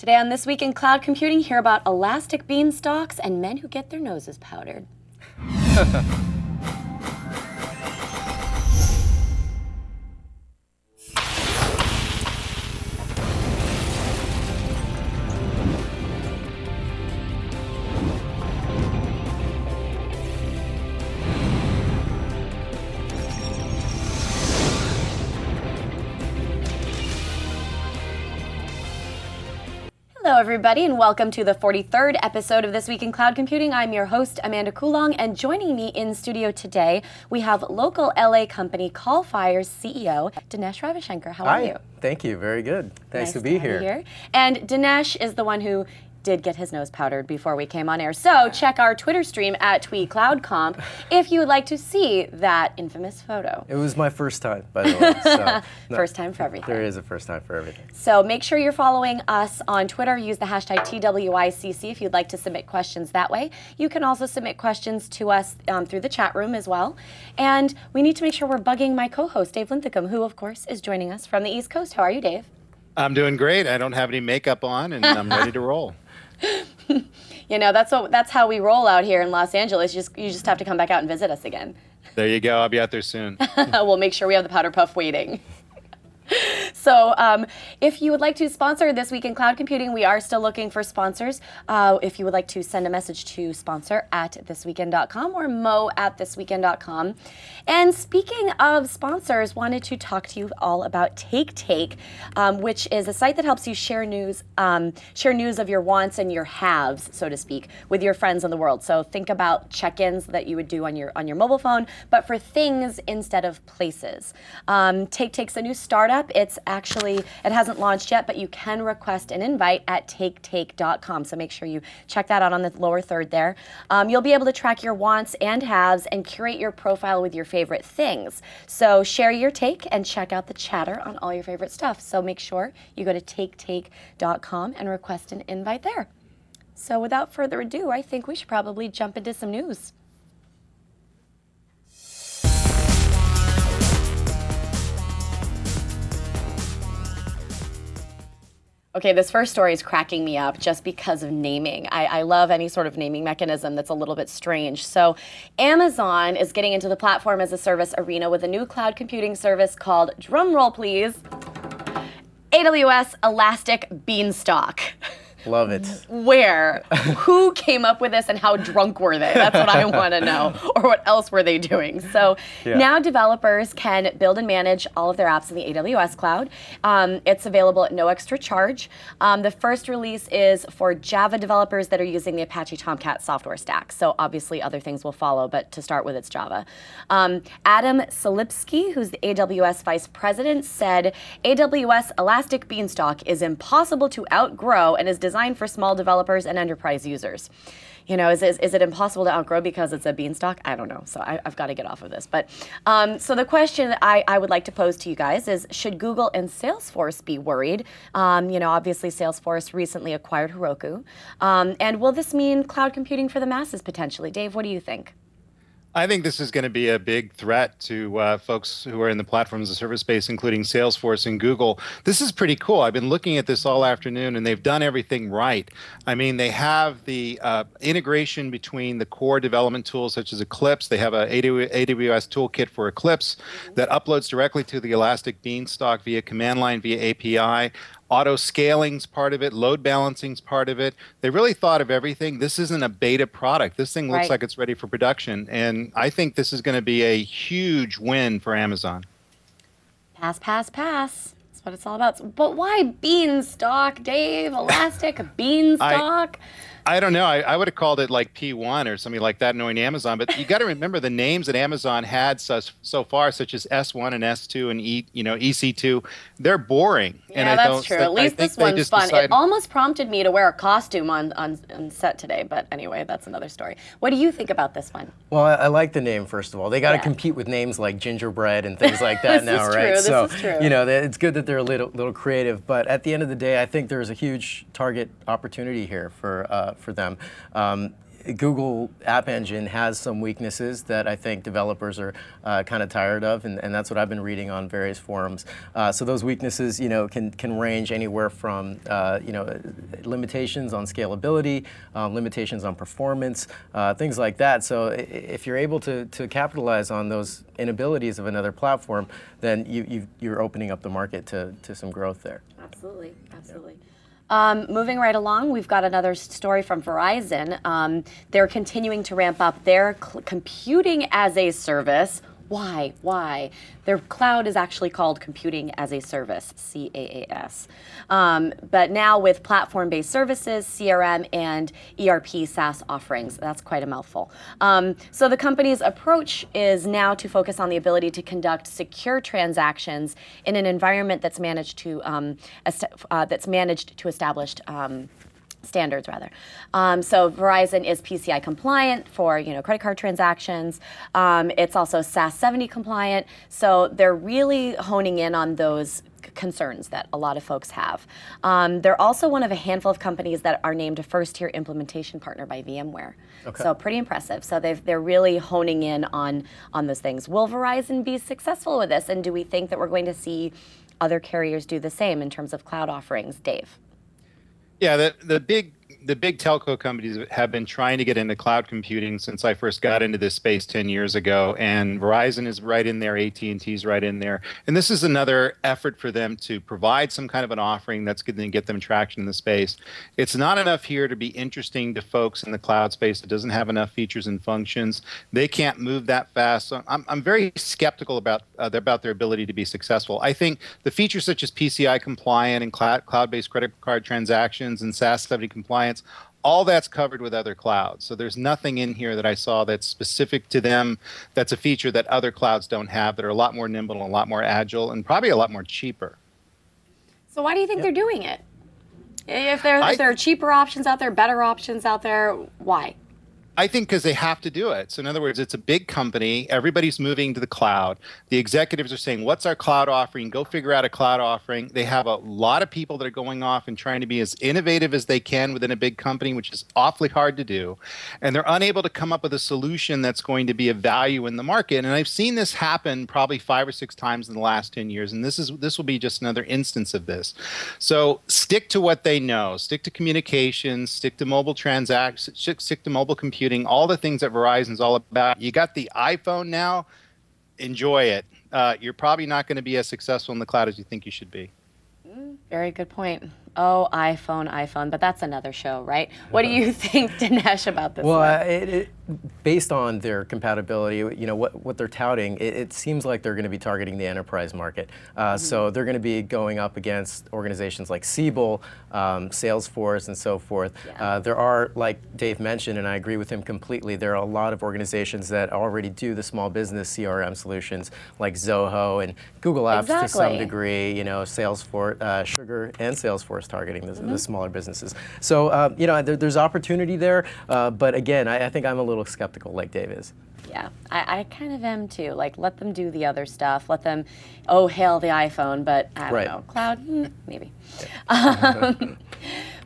Today on This Week in Cloud Computing, hear about elastic beanstalks and men who get their noses powdered. Hello, everybody, and welcome to the 43rd episode of This Week in Cloud Computing. I'm your host, Amanda Coulong, and joining me in studio today, we have local LA company Callfire's CEO, Dinesh Ravishanker. How are you? Thank you. Very good. Nice to have be you here. And Dinesh is the one who did get his nose powdered before we came on air. So check our Twitter stream at TweetCloudComp if you would like to see that infamous photo. It was my first time, by the way. So, first time for everything. There is a first time for everything. So make sure you're following us on Twitter. Use the hashtag TWICC if you'd like to submit questions that way. You can also submit questions to us through the chat room as well. And we need to make sure we're bugging my co-host, Dave Linthicum, who, of course, is joining us from the East Coast. How are you, Dave? I'm doing great. I don't have any makeup on, and I'm ready to roll. You know, that's how we roll out here in Los Angeles. You just have to come back out and visit us again. There you go. I'll be out there soon. We'll make sure we have the powder puff waiting. So if you would like to sponsor This Week in Cloud Computing, we are still looking for sponsors. If you would like to send a message to sponsor@thisweekend.com or mo@thisweekend.com. And speaking of sponsors, wanted to talk to you all about Take, which is a site that helps you share news of your wants and your haves, so to speak, with your friends in the world. So think about check-ins that you would do on your mobile phone, but for things instead of places. Take's a new startup. It hasn't launched yet, but you can request an invite at taketake.com. So make sure you check that out on the lower third there. You'll be able to track your wants and haves and curate your profile with your favorite things. So share your take and check out the chatter on all your favorite stuff. So make sure you go to taketake.com and request an invite there. So without further ado, I think we should probably jump into some news. Okay, this first story is cracking me up just because of naming. I love any sort of naming mechanism that's a little bit strange. So Amazon is getting into the platform as a service arena with a new cloud computing service called, drumroll please, AWS Elastic Beanstalk. Love it. Where? Who came up with this and how drunk were they? That's what I want to know. Or what else were they doing? So now developers can build and manage all of their apps in the AWS cloud. It's available at no extra charge. The first release is for Java developers that are using the Apache Tomcat software stack. So obviously other things will follow, but to start with, it's Java. Adam Silipsky, who's the AWS vice president, said AWS Elastic Beanstalk is impossible to outgrow and is designed for small developers and enterprise users. You know, is it impossible to outgrow because it's a beanstalk? I don't know. So I've got to get off of this. But so the question that I would like to pose to you guys is, should Google and Salesforce be worried? You know, obviously Salesforce recently acquired Heroku. And will this mean cloud computing for the masses potentially? Dave, what do you think? I think this is going to be a big threat to folks who are in the platform as a service space, including Salesforce and Google. This is pretty cool. I've been looking at this all afternoon, and they've done everything right. I mean, they have the integration between the core development tools such as Eclipse. They have a AWS toolkit for Eclipse that uploads directly to the Elastic Beanstalk via command line, via API. Auto scaling's part of it, load balancing's part of it. They really thought of everything. This isn't a beta product. This thing looks like it's ready for production. And I think this is going to be a huge win for Amazon. Pass, pass, pass. That's what it's all about. But why beanstalk, Dave? Elastic beanstalk? I don't know. I would have called it like P1 or something like that, knowing Amazon. But you got to remember the names that Amazon had so far, such as S1 and S2 and EC2. They're boring. Yeah, and that's true. At least this one's fun. It almost prompted me to wear a costume on set today. But anyway, that's another story. What do you think about this one? Well, I like the name, first of all. They got to compete with names like gingerbread and things like that now, right? This is true. You know, it's good that they're a little creative. But at the end of the day, I think there's a huge target opportunity here for them. Google App Engine has some weaknesses that I think developers are kind of tired of, and that's what I've been reading on various forums. So those weaknesses, can range anywhere from, limitations on scalability, limitations on performance, things like that. So if you're able to capitalize on those inabilities of another platform, then you're opening up the market to some growth there. Absolutely, absolutely. Moving right along, we've got another story from Verizon. They're continuing to ramp up their computing as a service. Why? Their cloud is actually called Computing as a Service, CaaS. But now with platform-based services, CRM, and ERP SaaS offerings. That's quite a mouthful. So the company's approach is now to focus on the ability to conduct secure transactions in an environment that's managed to established standards rather. So Verizon is PCI compliant for credit card transactions. It's also SAS 70 compliant. So they're really honing in on those concerns that a lot of folks have. They're also one of a handful of companies that are named a first-tier implementation partner by VMware. Okay. So pretty impressive. So they're really honing in on those things. Will Verizon be successful with this? And do we think that we're going to see other carriers do the same in terms of cloud offerings? Dave? Yeah, the big telco companies have been trying to get into cloud computing since I first got into this space 10 years ago, and Verizon is right in there, AT&T is right in there, and this is another effort for them to provide some kind of an offering that's going to get them traction in the space. It's not enough here to be interesting to folks in the cloud space. It doesn't have enough features and functions. They can't move that fast. So I'm very skeptical about their ability to be successful. I think the features such as PCI compliant and cloud-based credit card transactions and SAS 70 compliance, all that's covered with other clouds. So there's nothing in here that I saw that's specific to them, that's a feature that other clouds don't have, that are a lot more nimble and a lot more agile and probably a lot more cheaper. So why do you think they're doing it? If there are cheaper options out there, better options out there, why? I think because they have to do it. So in other words, it's a big company. Everybody's moving to the cloud. The executives are saying, what's our cloud offering? Go figure out a cloud offering. They have a lot of people that are going off and trying to be as innovative as they can within a big company, which is awfully hard to do. And they're unable to come up with a solution that's going to be of value in the market. And I've seen this happen probably 5 or 6 times in the last 10 years. And this will be just another instance of this. So stick to what they know. Stick to communications, stick to mobile transactions, stick to mobile computing. All the things that Verizon's all about. You got the iPhone now, enjoy it. You're probably not going to be as successful in the cloud as you think you should be. Very good point. Oh, iPhone, but that's another show, right? What do you think, Dinesh, about this? Well, based on their compatibility, what they're touting, it seems like they're going to be targeting the enterprise market. So they're going to be going up against organizations like Siebel, Salesforce, and so forth. Yeah. There are, like Dave mentioned, and I agree with him completely, there are a lot of organizations that already do the small business CRM solutions, like Zoho and Google Apps to some degree. Salesforce, Sugar, and Salesforce targeting the smaller businesses. So there's opportunity there, but again, I think I'm a little skeptical, like Dave is. Yeah, I kind of am too. Like, let them do the other stuff. Let them, hail the iPhone, but I don't know, cloud, maybe. Yeah.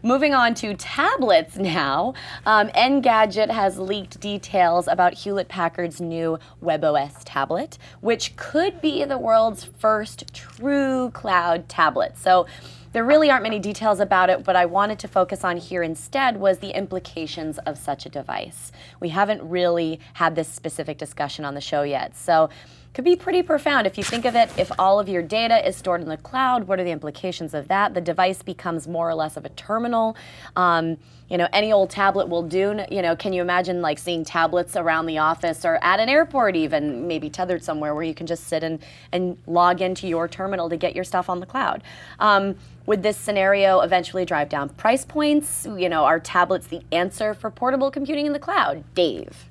Moving on to tablets now. Engadget has leaked details about Hewlett-Packard's new WebOS Tablet, which could be the world's first true cloud tablet. So there really aren't many details about it. What I wanted to focus on here instead was the implications of such a device. We haven't really had this specific discussion on the show yet. So could be pretty profound. If you think of it, if all of your data is stored in the cloud, what are the implications of that? The device becomes more or less of a terminal. Any old tablet will do. Can you imagine like seeing tablets around the office or at an airport even, maybe tethered somewhere where you can just sit and log into your terminal to get your stuff on the cloud? Would this scenario eventually drive down price points? Are tablets the answer for portable computing in the cloud? Dave?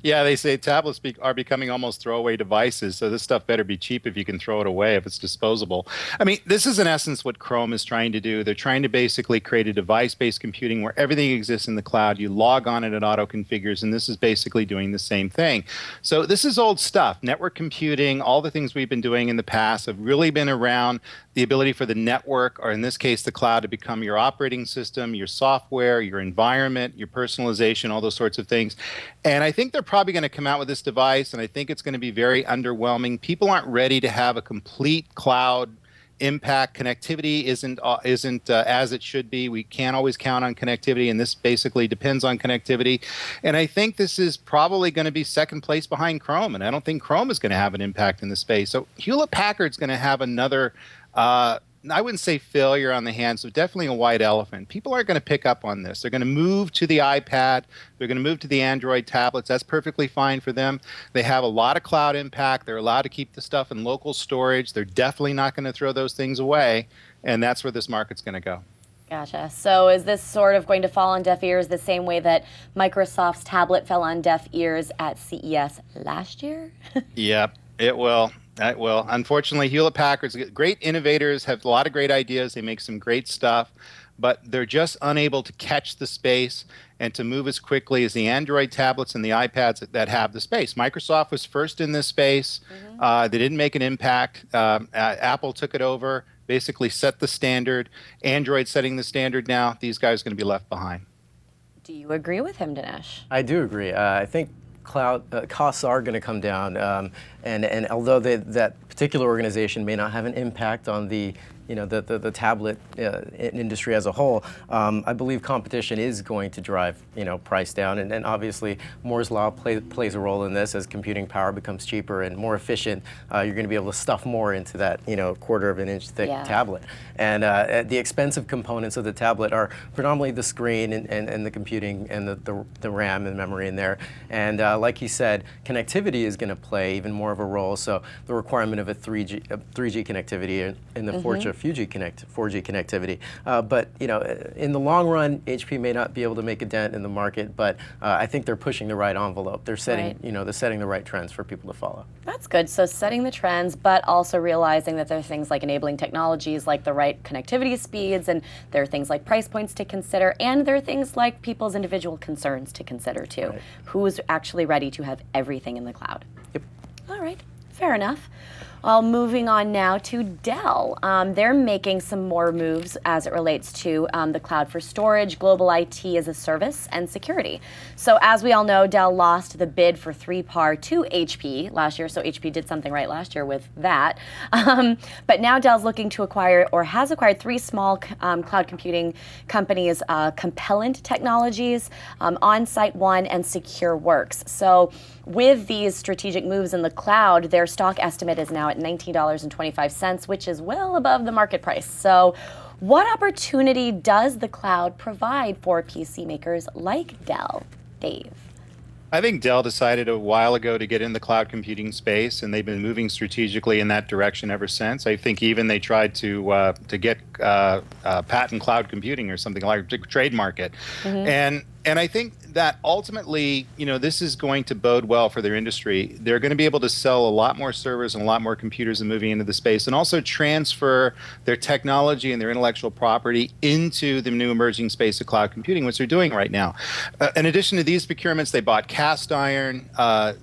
Yeah, they say tablets are becoming almost throwaway devices, so this stuff better be cheap if you can throw it away, if it's disposable. I mean, this is in essence what Chrome is trying to do. They're trying to basically create a device-based computing where everything exists in the cloud. You log on and it auto-configures, and this is basically doing the same thing. So this is old stuff. Network computing, all the things we've been doing in the past have really been around. the ability for the network, or in this case, the cloud, to become your operating system, your software, your environment, your personalization, all those sorts of things. And I think they're probably going to come out with this device, and I think it's going to be very underwhelming. People aren't ready to have a complete cloud impact. Connectivity isn't as it should be. We can't always count on connectivity, and this basically depends on connectivity. And I think this is probably going to be second place behind Chrome, and I don't think Chrome is going to have an impact in the space. So Hewlett Packard's going to have another I wouldn't say failure on the hands, but definitely a white elephant. People aren't going to pick up on this. They're going to move to the iPad. They're going to move to the Android tablets. That's perfectly fine for them. They have a lot of cloud impact. They're allowed to keep the stuff in local storage. They're definitely not going to throw those things away. And that's where this market's going to go. Gotcha. So is this sort of going to fall on deaf ears the same way that Microsoft's tablet fell on deaf ears at CES last year? Yep, it will. That will. Unfortunately, Hewlett Packard's great innovators, have a lot of great ideas. They make some great stuff, but they're just unable to catch the space and to move as quickly as the Android tablets and the iPads that have the space. Microsoft was first in this space. They didn't make an impact. Apple took it over, basically set the standard. Android setting the standard now. These guys are going to be left behind. Do you agree with him, Dinesh? I do agree. I think cloud costs are going to come down, and although that particular organization may not have an impact on the the tablet industry as a whole, I believe competition is going to drive price down, and obviously Moore's law plays a role in this. As computing power becomes cheaper and more efficient, you're going to be able to stuff more into that quarter of an inch thick tablet, and the expensive components of the tablet are predominantly the screen and the computing and the RAM and memory in there, and like he said, connectivity is going to play even more of a role. So the requirement of a 3G connectivity in the 4G connectivity. But in the long run, HP may not be able to make a dent in the market, but I think they're pushing the right envelope. They're setting they're setting the right trends for people to follow. That's good. So setting the trends, but also realizing that there are things like enabling technologies like the right connectivity speeds, and there are things like price points to consider, and there are things like people's individual concerns to consider too. Right. Who's actually ready to have everything in the cloud? Yep. All right. Fair enough. Well, moving on now to Dell. They're making some more moves as it relates to the cloud for storage, global IT as a service, and security. So as we all know, Dell lost the bid for 3PAR to HP last year, so HP did something right last year with that. But now Dell's looking to acquire, or has acquired, 3 small cloud computing companies, Compellent Technologies, OnSite One, and SecureWorks. So with these strategic moves in the cloud, their stock estimate is now at $19.25, which is well above the market price. So what opportunity does the cloud provide for PC makers like Dell? Dave? I think Dell decided a while ago to get in the cloud computing space, and they've been moving strategically in that direction ever since. I think even they tried to get patent cloud computing or something like to trademark it. And I think that ultimately, this is going to bode well for their industry. They're going to be able to sell a lot more servers and a lot more computers and moving into the space, and also transfer their technology and their intellectual property into the new emerging space of cloud computing, which they're doing right now. In addition to these procurements, they bought Cast Iron.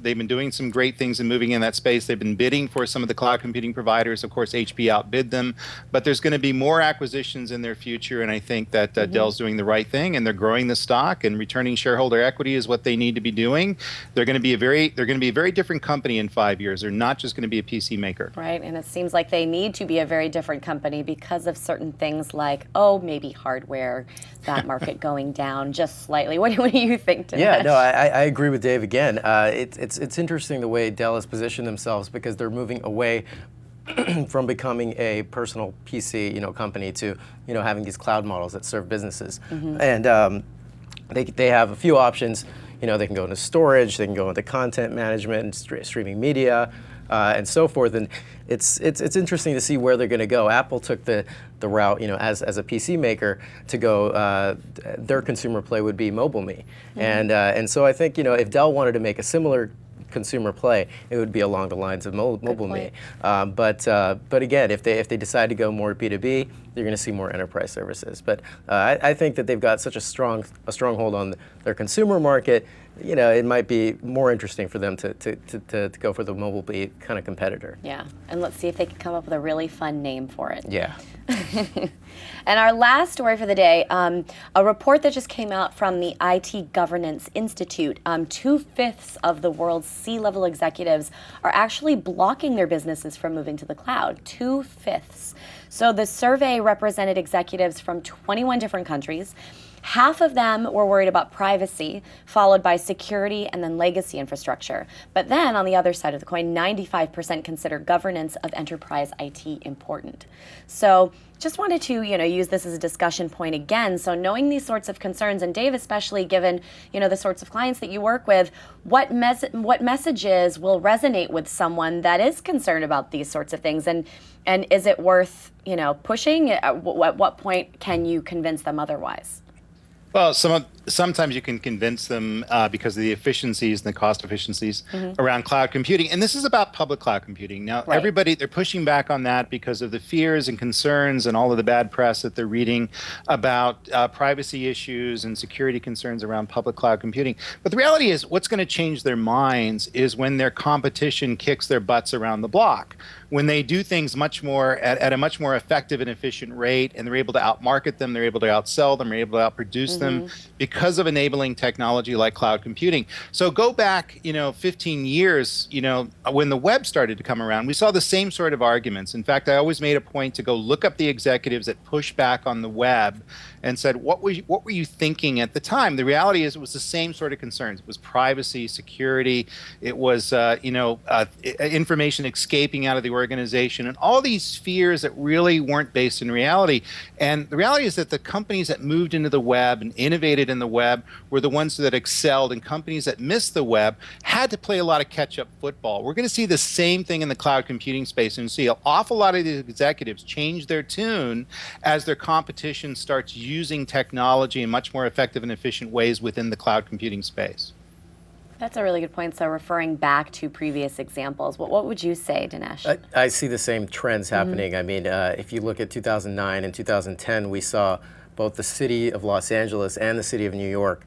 They've been doing some great things and moving in that space. They've been bidding for some of the cloud computing providers. Of course, HP outbid them, but there's going to be more acquisitions in their future, and I think that Dell's doing the right thing, and they're growing the stock, and returning shareholder equity is what they need to be doing. They're going to be a very different company in 5 years. They're not just going to be a PC maker. Right, and it seems like they need to be a very different company because of certain things like, maybe hardware, that market going down just slightly. What do you think, Dinesh? Yeah, no, I agree with Dave again. It's interesting the way Dell has positioned themselves, because they're moving away from becoming a personal PC company to having these cloud models that serve businesses. And they have a few options. They can go into storage, they can go into content management, and streaming media, and so forth. And it's interesting to see where they're going to go. Apple took the route, as a PC maker, to go. Their consumer play would be MobileMe, and so I think if Dell wanted to make a similar consumer play, it would be along the lines of MobileMe. But again, if they decide to go more B2B, you're going to see more enterprise services. But I think that they've got such a stronghold on their consumer market. You know, it might be more interesting for them to go for the mobile kind of competitor. Yeah, and let's see if they can come up with a really fun name for it. Yeah. And our last story for the day, a report that just came out from the IT Governance Institute. 2/5 of the world's C-level executives are actually blocking their businesses from moving to the cloud. 2/5. So the survey represented executives from 21 different countries. Half of them were worried about privacy, followed by security and then legacy infrastructure. But then on the other side of the coin, 95% consider governance of enterprise IT important. So just wanted to, use this as a discussion point again. So knowing these sorts of concerns, and Dave, especially given, the sorts of clients that you work with, what messages will resonate with someone that is concerned about these sorts of things? And is it worth, pushing? At what point can you convince them otherwise? Well, sometimes you can convince them because of the efficiencies and the cost efficiencies around cloud computing. And this is about public cloud computing. Now, everybody, they're pushing back on that because of the fears and concerns and all of the bad press that they're reading about privacy issues and security concerns around public cloud computing. But the reality is what's going to change their minds is when their competition kicks their butts around the block. When they do things much more at a much more effective and efficient rate, and they're able to outmarket them, they're able to outsell them, they're able to outproduce them because of enabling technology like cloud computing. So go back, 15 years, when the web started to come around, we saw the same sort of arguments. In fact, I always made a point to go look up the executives that pushed back on the web and said, what were you thinking at the time? The reality is it was the same sort of concerns. It was privacy, security, it was information escaping out of the organization, and all these fears that really weren't based in reality. And the reality is that the companies that moved into the web and innovated in the web were the ones that excelled, and companies that missed the web had to play a lot of catch-up football. We're going to see the same thing in the cloud computing space, and see an awful lot of these executives change their tune as their competition starts using technology in much more effective and efficient ways within the cloud computing space. That's a really good point. So referring back to previous examples, what would you say, Dinesh? I see the same trends happening. I mean, if you look at 2009 and 2010, we saw both the city of Los Angeles and the city of New York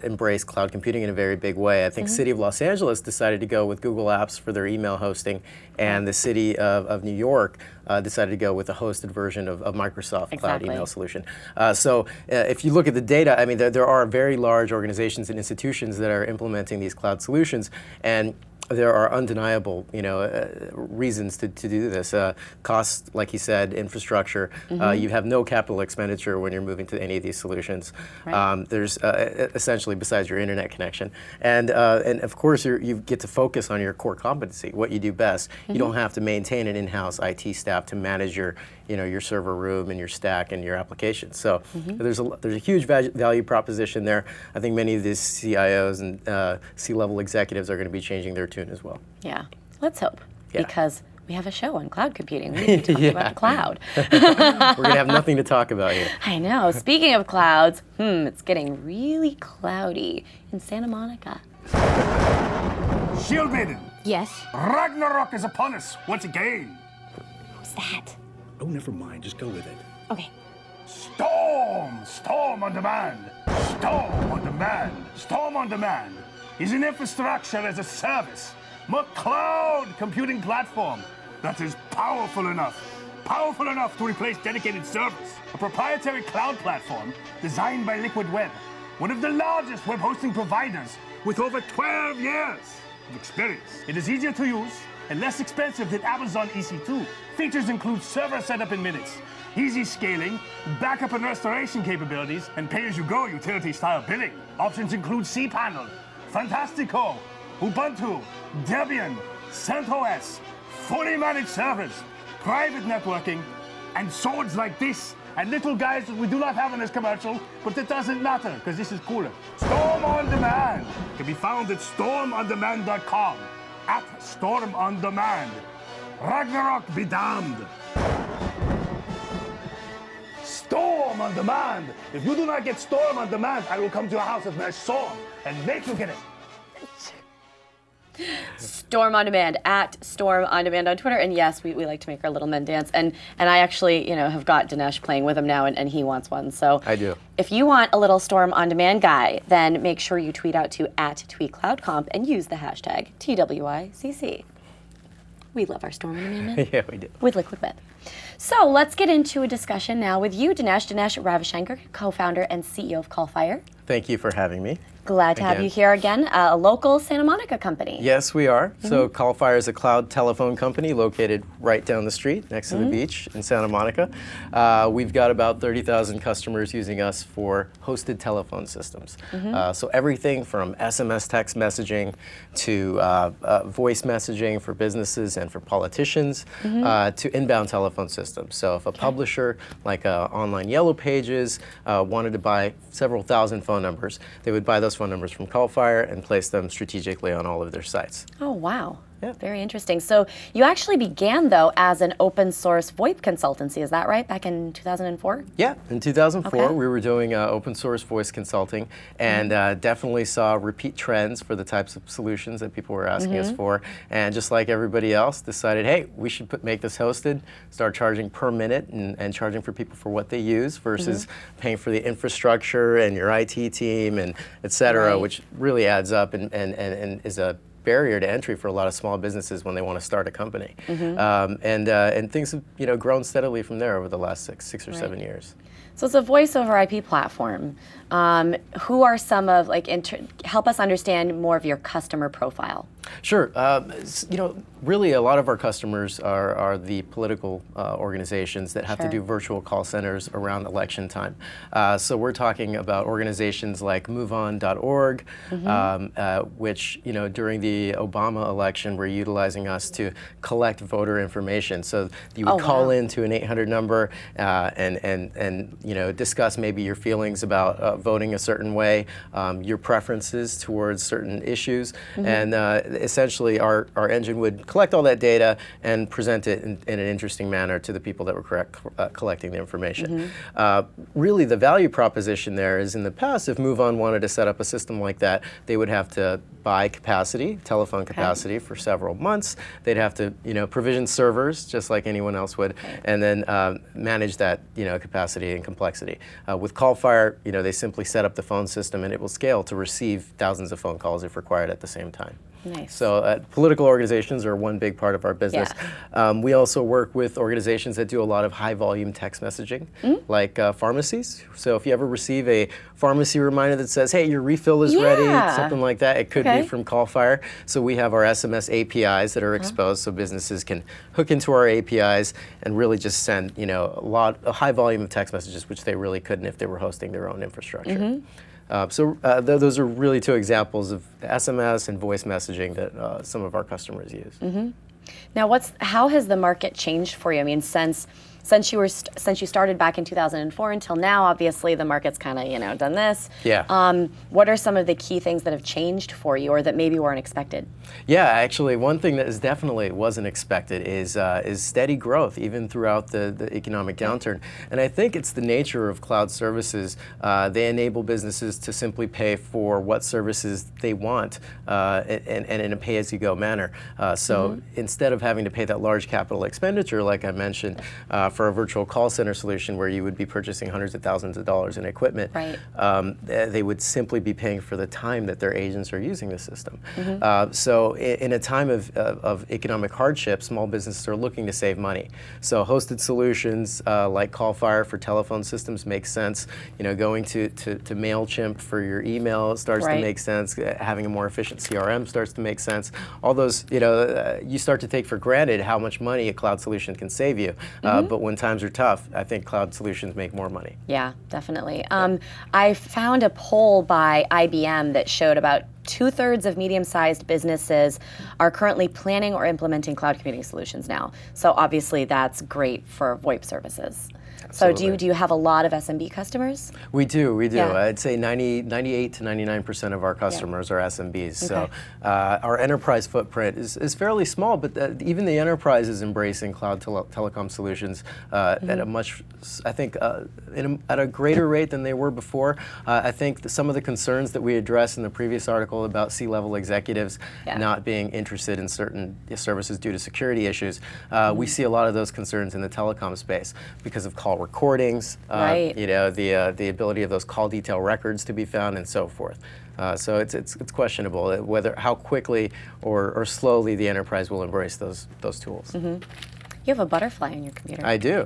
embrace cloud computing in a very big way. I think city of Los Angeles decided to go with Google Apps for their email hosting, and the city of New York decided to go with a hosted version of Microsoft Cloud email solution. So if you look at the data, I mean, there are very large organizations and institutions that are implementing these cloud solutions, and there are undeniable, reasons to do this. Cost, like you said, infrastructure. You have no capital expenditure when you're moving to any of these solutions. There's essentially, besides your internet connection, and of course you get to focus on your core competency, what you do best. You don't have to maintain an in-house IT staff to manage your server room and your stack and your applications. So there's a huge value proposition there. I think many of these CIOs and C-level executives are going to be changing their tune as well. Yeah, let's hope, because we have a show on cloud computing. We need to talk about the cloud. We're going to have nothing to talk about here. I know. Speaking of clouds, it's getting really cloudy in Santa Monica. Shield Maiden. Yes? Ragnarok is upon us once again. Who's that? Oh, never mind. Just go with it. Okay. Storm on demand. Storm on demand. Storm on demand is an infrastructure as a service, cloud computing platform that is powerful enough to replace dedicated servers. A proprietary cloud platform designed by Liquid Web, one of the largest web hosting providers with over 12 years of experience. It is easier to use and less expensive than Amazon EC2. Features include server setup in minutes, easy scaling, backup and restoration capabilities, and pay-as-you-go utility-style billing. Options include cPanel, Fantastico, Ubuntu, Debian, CentOS, fully managed servers, private networking, and swords like this, and little guys that we do not have in this commercial, but that doesn't matter, because this is cooler. Storm on Demand can be found at stormondemand.com, at Storm on Demand. Ragnarok be damned. Storm on Demand. If you do not get Storm on Demand, I will come to your house with my sword and make you get it. Storm on Demand, at Storm on Demand on Twitter. And yes, we like to make our little men dance. And I actually, have got Dinesh playing with him now, and he wants one. So I do. If you want a little Storm on Demand guy, then make sure you tweet out to @tweetcloudcomp and use the hashtag TWICC. We love our Storm on Demand. Yeah, we do. With Liquid Myth. So let's get into a discussion now with you, Dinesh Ravishanker, co-founder and CEO of Callfire. Thank you for having me. Glad to have you here again, a local Santa Monica company. Yes, we are. So Callfire is a cloud telephone company located right down the street next to the beach in Santa Monica. We've got about 30,000 customers using us for hosted telephone systems. So everything from SMS text messaging to voice messaging for businesses and for politicians to inbound telephone systems. So if a publisher like Online Yellow Pages wanted to buy several thousand phone numbers, they would buy those phone numbers from Callfire and place them strategically on all of their sites. Oh, wow. Yeah. Very interesting. So you actually began, though, as an open source VoIP consultancy. Is that right? Back in 2004? Yeah. In 2004, Okay. we were doing open source voice consulting and definitely saw repeat trends for the types of solutions that people were asking us for. And just like everybody else, decided, hey, we should make this hosted, start charging per minute and charging for people for what they use versus paying for the infrastructure and your IT team and et cetera, Right. which really adds up and is a barrier to entry for a lot of small businesses when they want to start a company. And things have grown steadily from there over the last six or 7 years. So it's a voice over IP platform. Who are some of, help us understand more of your customer profile. Sure. Really a lot of our customers are the political organizations that have to do virtual call centers around election time. So we're talking about organizations like MoveOn.org, which during the Obama election were utilizing us to collect voter information. So you would call into an 800 number and discuss maybe your feelings about voting a certain way, your preferences towards certain issues, and essentially our engine would collect all that data and present it in an interesting manner to the people that were collecting the information. Really the value proposition there is, in the past, if MoveOn wanted to set up a system like that, they would have to buy capacity, telephone capacity for several months. They'd have to provision servers just like anyone else would, and then manage that capacity and complexity. With Callfire, they simply set up the phone system and it will scale to receive thousands of phone calls if required at the same time. Nice. So political organizations are one big part of our business. We also work with organizations that do a lot of high volume text messaging, like pharmacies. So if you ever receive a pharmacy reminder that says, hey, your refill is ready, something like that, it could be from Callfire. So we have our SMS APIs that are exposed so businesses can hook into our APIs and really just send a high volume of text messages, which they really couldn't if they were hosting their own infrastructure. Those are really two examples of SMS and voice messaging that some of our customers use. Now, how has the market changed for you? I mean, since you started back in 2004 until now, obviously the market's kind of done this. Yeah. What are some of the key things that have changed for you, or that maybe weren't expected? Yeah, actually, one thing that is definitely wasn't expected is steady growth, even throughout the economic downturn. And I think it's the nature of cloud services. They enable businesses to simply pay for what services they want, and in a pay-as-you-go manner. So instead of having to pay that large capital expenditure, like I mentioned, for a virtual call center solution where you would be purchasing hundreds of thousands of dollars in equipment, they would simply be paying for the time that their agents are using the system. So in a time of economic hardship, small businesses are looking to save money. So hosted solutions like Callfire for telephone systems makes sense. Going to MailChimp for your email starts to make sense. Having a more efficient CRM starts to make sense. All those, you start to take for granted how much money a cloud solution can save you. But when times are tough, I think cloud solutions make more money. Yeah, definitely. I found a poll by IBM that showed about 2/3 of medium-sized businesses are currently planning or implementing cloud computing solutions now. So obviously that's great for VoIP services. So do you have a lot of SMB customers? We do. Yeah. I'd say 98 to 99% of our customers are SMBs. So our enterprise footprint is fairly small, but even the enterprise is embracing cloud telecom solutions at a much, I think, at a greater rate than they were before. I think some of the concerns that we addressed in the previous article about C-level executives not being interested in certain services due to security issues, we see a lot of those concerns in the telecom space because of call recordings, you know, the ability of those call detail records to be found, and so forth. So it's questionable whether how quickly or slowly the enterprise will embrace those tools. You have a butterfly on your computer. I do.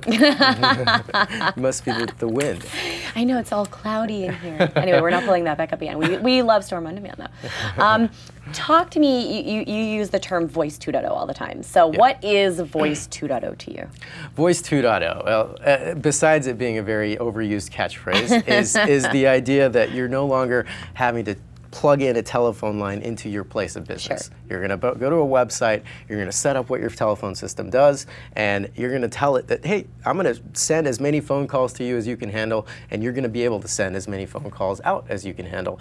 Must be the wind. I know, it's all cloudy in here. Anyway, we're not pulling that back up again. We love Storm on Demand, though. Talk to me, you use the term Voice 2.0 all the time. So what is Voice 2.0 to you? Voice 2.0, well, besides it being a very overused catchphrase, is the idea that you're no longer having to plug in a telephone line into your place of business. Sure. You're going to go to a website, you're going to set up what your telephone system does, and you're going to tell it that, hey, I'm going to send as many phone calls to you as you can handle, and you're going to be able to send as many phone calls out as you can handle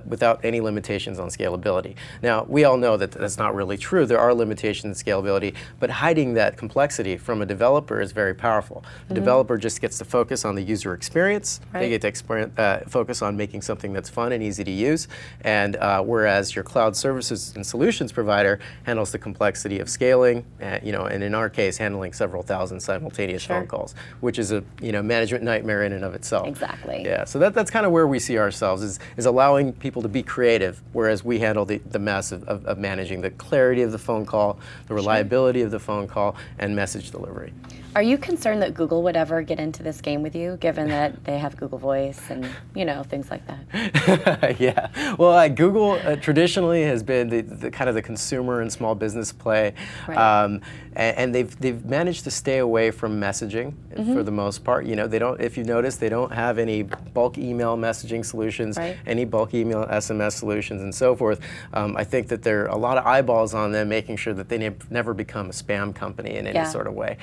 without any limitations on scalability. Now, we all know that that's not really true. There are limitations in scalability, but hiding that complexity from a developer is very powerful. The developer just gets to focus on the user experience. They get to focus on making something that's fun and easy to use. And whereas your cloud services and solutions provider handles the complexity of scaling, you know, and in our case, handling several thousand simultaneous phone calls, which is a management nightmare in and of itself. Exactly. Yeah. So that's kind of where we see ourselves is allowing people to be creative, whereas we handle the mess of managing the clarity of the phone call, the reliability of the phone call, and message delivery. Are you concerned that Google would ever get into this game with you, given that they have Google Voice and, you know, things like that? Yeah. Well, Google traditionally has been the kind of the consumer and small business play, and they've managed to stay away from messaging for the most part. You know, they don't. If you notice, they don't have any bulk email messaging solutions, any bulk email SMS solutions, and so forth. I think that there are a lot of eyeballs on them, making sure that they never become a spam company in any sort of way.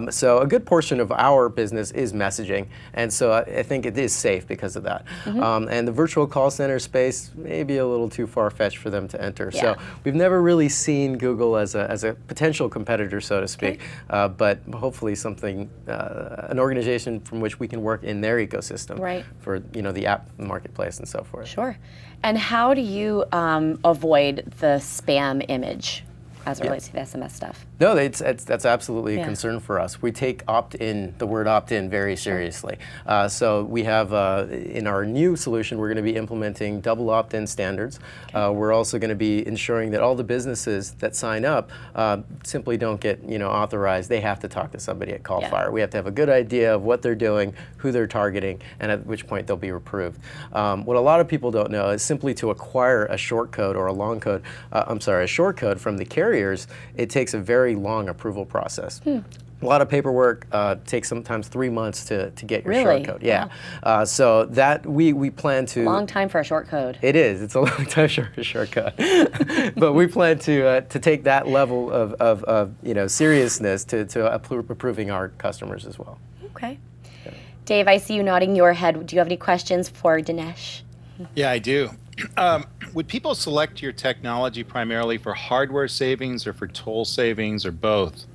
So a good portion of our business is messaging, and so I think it is safe because of that. And the virtual call center space may be a little too far-fetched for them to enter. So we've never really seen Google as a potential competitor, so to speak, but hopefully something, an organization from which we can work in their ecosystem for the app marketplace and so forth. Sure. And how do you avoid the spam image as it relates to the SMS stuff? No, that's absolutely a concern for us. We take the word opt-in very seriously. So we have, in our new solution, we're going to be implementing double opt-in standards. We're also going to be ensuring that all the businesses that sign up simply don't get authorized. They have to talk to somebody at Callfire. We have to have a good idea of what they're doing, who they're targeting, and at which point they'll be approved. What a lot of people don't know is simply to acquire a short code or a short code from the carriers, it takes a very long approval process. A lot of paperwork, takes sometimes 3 months to get your short code. Yeah. So that we plan to. Long time for a short code. It is. It's a long time for a short code. But we plan to take that level of seriousness to approving our customers as well. Okay. Dave, I see you nodding your head. Do you have any questions for Dinesh? Yeah, I do. Would people select your technology primarily for hardware savings or for toll savings or both?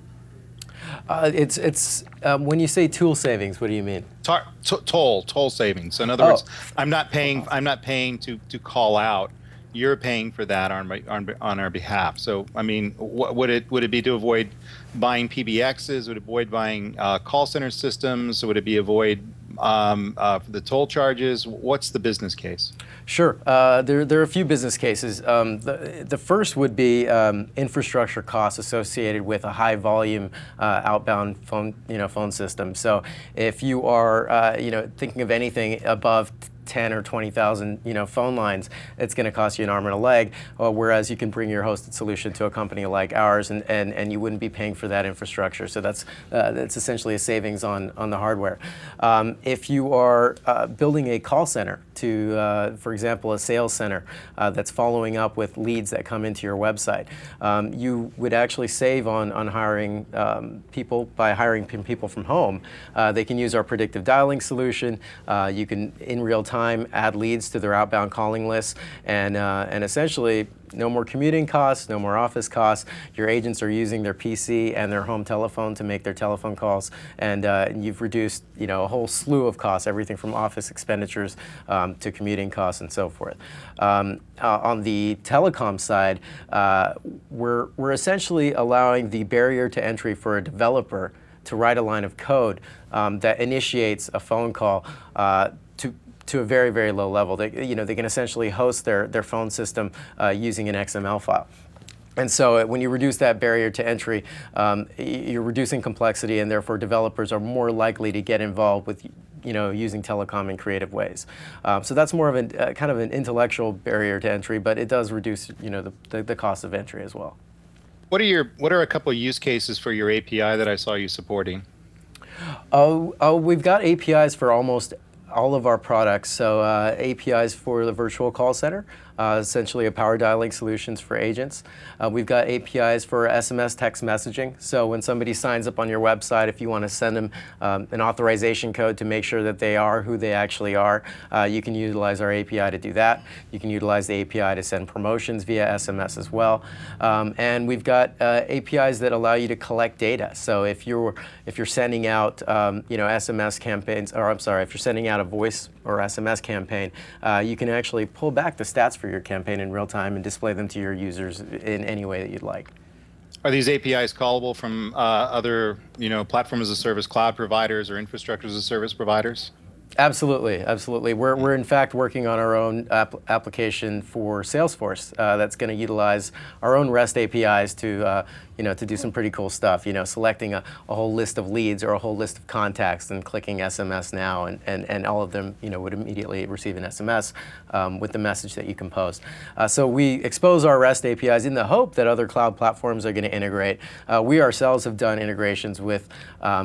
It's when you say tool savings, what do you mean? Toll savings. So in other words, I'm not paying to call out. You're paying for that on our behalf. So I mean, would it be to avoid buying PBXs? Would it avoid buying call center systems? Would it be avoid the toll charges? What's the business case? Sure. There are a few business cases. The first would be infrastructure costs associated with a high volume outbound phone system. So if you are thinking of anything above 10 or 20,000 phone lines, it's going to cost you an arm and a leg, whereas you can bring your hosted solution to a company like ours and you wouldn't be paying for that infrastructure. So that's essentially a savings on the hardware. If you are building a call center, for example, a sales center that's following up with leads that come into your website. You would actually save on hiring people by hiring people from home. They can use our predictive dialing solution. You can, in real time, add leads to their outbound calling lists, and essentially, no more commuting costs, no more office costs. Your agents are using their PC and their home telephone to make their telephone calls, and you've reduced, a whole slew of costs, everything from office expenditures to commuting costs and so forth. On the telecom side, we're essentially allowing the barrier to entry for a developer to write a line of code that initiates a phone call to a very, very low level. They can essentially host their phone system using an XML file. And so when you reduce that barrier to entry, you're reducing complexity, and therefore developers are more likely to get involved with using telecom in creative ways. So that's more of kind of an intellectual barrier to entry, but it does reduce the cost of entry as well. What are a couple of use cases for your API that I saw you supporting? We've got APIs for almost all of our products. So APIs for the virtual call center, essentially a power dialing solutions for agents. We've got APIs for SMS text messaging. So when somebody signs up on your website, if you want to send them an authorization code to make sure that they are who they actually are, you can utilize our API to do that. You can utilize the API to send promotions via SMS as well. And we've got APIs that allow you to collect data. So if you're sending out SMS campaigns, or I'm sorry, if you're sending out a voice or SMS campaign, you can actually pull back the stats for your campaign in real time and display them to your users in any way that you'd like. Are these APIs callable from other, platform as a service cloud providers or infrastructure as a service providers? Absolutely, absolutely. We're in fact working on our own application for Salesforce that's going to utilize our own REST APIs to do some pretty cool stuff. Selecting a whole list of leads or a whole list of contacts and clicking SMS now, and all of them would immediately receive an SMS with the message that you composed. So we expose our REST APIs in the hope that other cloud platforms are going to integrate. We ourselves have done integrations with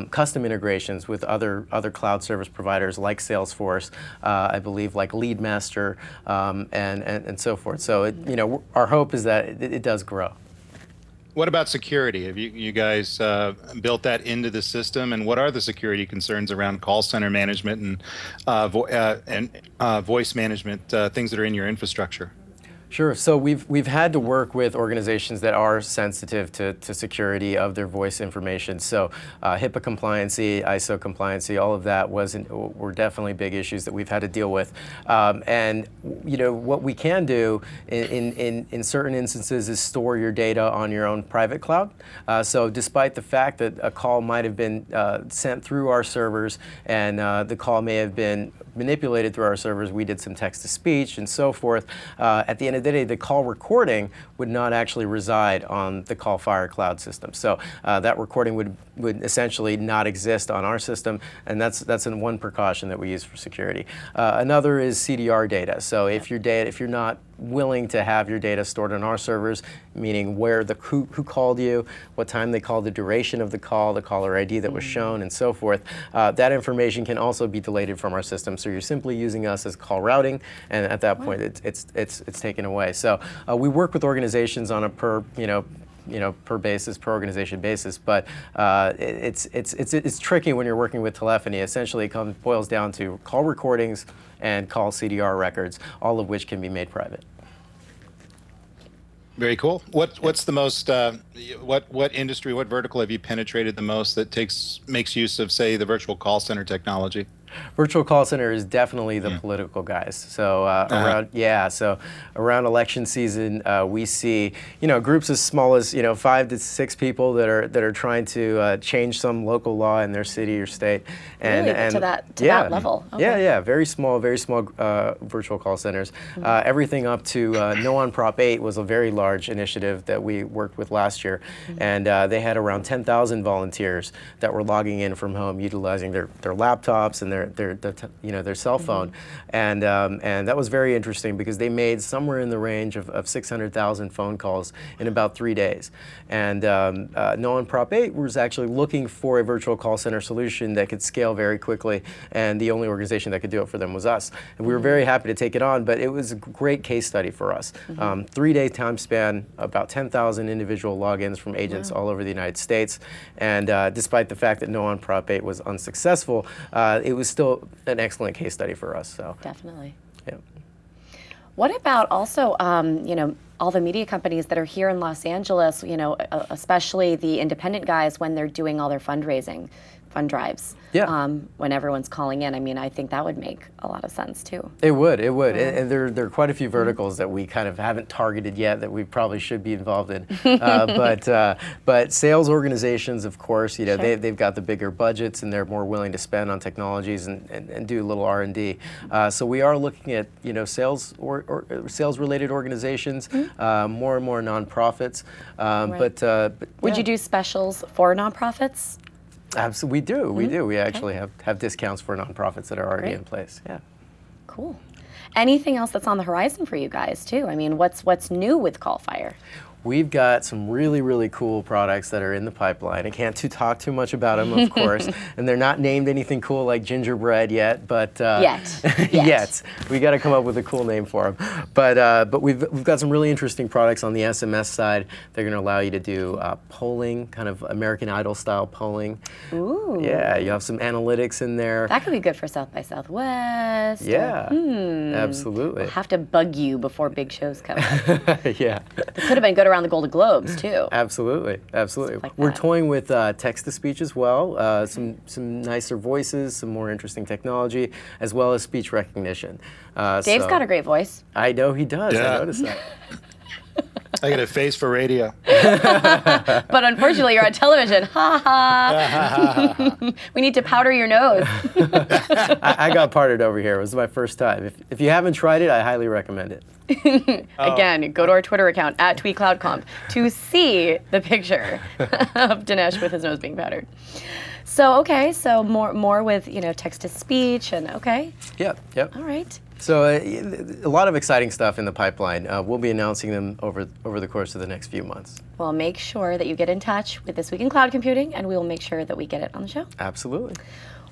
custom integrations with other cloud service providers like Salesforce, I believe, like LeadMaster, and so forth. So our hope is that it does grow. What about security? Have you guys built that into the system? And what are the security concerns around call center management and voice management, things that are in your infrastructure? Sure. So we've had to work with organizations that are sensitive to security of their voice information. So HIPAA compliancy, ISO compliancy, all of that were definitely big issues that we've had to deal with. And what we can do in certain instances is store your data on your own private cloud. So despite the fact that a call might have been sent through our servers and the call may have been manipulated through our servers, we did some text-to-speech and so forth. At the end of the day, the call recording would not actually reside on the Callfire cloud system. So that recording would essentially not exist on our system, and that's one precaution that we use for security. Another is CDR data. So if you're not willing to have your data stored on our servers, meaning who called you, what time they called, the duration of the call, the caller ID that was shown, and so forth, that information can also be deleted from our system. So you're simply using us as call routing, and at that point, it's taken away. So we work with organizations on a per organization basis, but it's tricky when you're working with telephony. Essentially, it boils down to call recordings and call CDR records, all of which can be made private. Very cool. What's the most what industry, what vertical have you penetrated the most that makes use of, say, the virtual call center technology? Virtual call center is definitely the political guys. So around election season, we see groups as small as 5 to 6 people that are trying to change some local law in their city or state, and to that level. Okay. Yeah, very small virtual call centers. Everything up to No on Prop 8 was a very large initiative that we worked with last year, and they had around 10,000 volunteers that were logging in from home, utilizing their laptops and their cell phone, and that was very interesting because they made somewhere in the range of 600,000 phone calls in about 3 days. And NOAA Prop 8 was actually looking for a virtual call center solution that could scale very quickly, and the only organization that could do it for them was us. And we were very happy to take it on, but it was a great case study for us. 3-day time span, about 10,000 individual logins from agents all over the United States, and despite the fact that NOAA Prop 8 was unsuccessful, it was still an excellent case study for us. So Definitely. yeah. What about also, you know, all the media companies that are here in Los Angeles, you know, especially the independent guys when they're doing all their fundraising, fund drives. Yeah. When everyone's calling in, I mean, I think that would make a lot of sense too. It would, and there are quite a few verticals that we kind of haven't targeted yet that we probably should be involved in. But sales organizations, of course, you know, they've got the bigger budgets and they're more willing to spend on technologies and do a little R&D. So we are looking at, you know, sales or sales-related organizations, more and more nonprofits. But Would you do specials for nonprofits? Absolutely, we do. We actually have discounts for nonprofits that are already in place. Yeah. Cool. Anything else that's on the horizon for you guys too? I mean, what's new with Callfire? We've got some really, really cool products that are in the pipeline. I can't talk too much about them, of course, and they're not named anything cool like gingerbread yet, but yet. We got to come up with a cool name for them. But we've got some really interesting products on the SMS side. They're going to allow you to do polling, kind of American Idol style polling. Ooh. Yeah, you have some analytics in there. That could be good for South by Southwest. Yeah, absolutely. We'll have to bug you before big shows come up. Yeah. It could have been good around the Golden Globes too. Absolutely. Like We're that. toying with text-to-speech as well, some nicer voices, some more interesting technology, as well as speech recognition. Dave's got a great voice. I know he does. Yeah. I noticed that. I got a face for radio. But unfortunately, you're on television. Ha ha. We need to powder your nose. I got parted over here. It was my first time. If you haven't tried it, I highly recommend it. Again, go to our Twitter account @tweetcloudcomp to see the picture of Dinesh with his nose being powdered. So so more with, you know, text to speech and Yep. All right. So a lot of exciting stuff in the pipeline. We'll be announcing them over the course of the next few months. Well, make sure that you get in touch with This Week in Cloud Computing, and we will make sure that we get it on the show. Absolutely.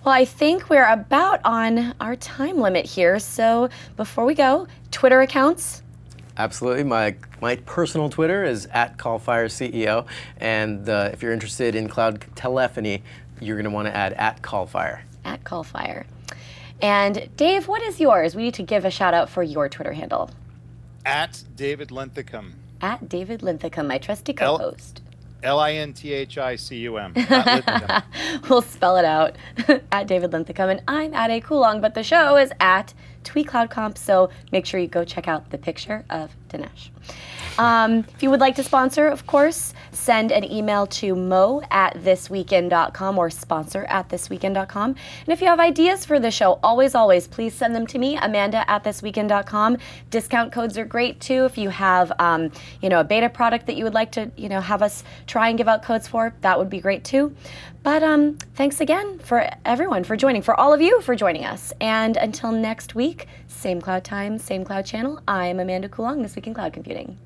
Well, I think we're about on our time limit here. So before we go, Twitter accounts. Absolutely. My personal Twitter is @CallfireCEO, and if you're interested in cloud telephony, you're going to want to add @Callfire. @Callfire. And Dave, what is yours? We need to give a shout out for your Twitter handle. @David Linthicum. @David Linthicum, my trusty co-host. LINTHICUM. We'll spell it out. @David Linthicum, and I'm @A Kulong, but the show is @TweetCloudComp, so make sure you go check out the picture of Dinesh. If you would like to sponsor, of course, send an email to mo@thisweekend.com or sponsor@thisweekend.com. And if you have ideas for the show, always, please send them to me, Amanda@thisweekend.com. Discount codes are great too. If you have, you know, a beta product that you would like to, you know, have us try and give out codes for, that would be great too. But thanks again for everyone for joining, for all of you for joining us. And until next week, same cloud time, same cloud channel, I'm Amanda Kulong, This Week in Cloud Computing.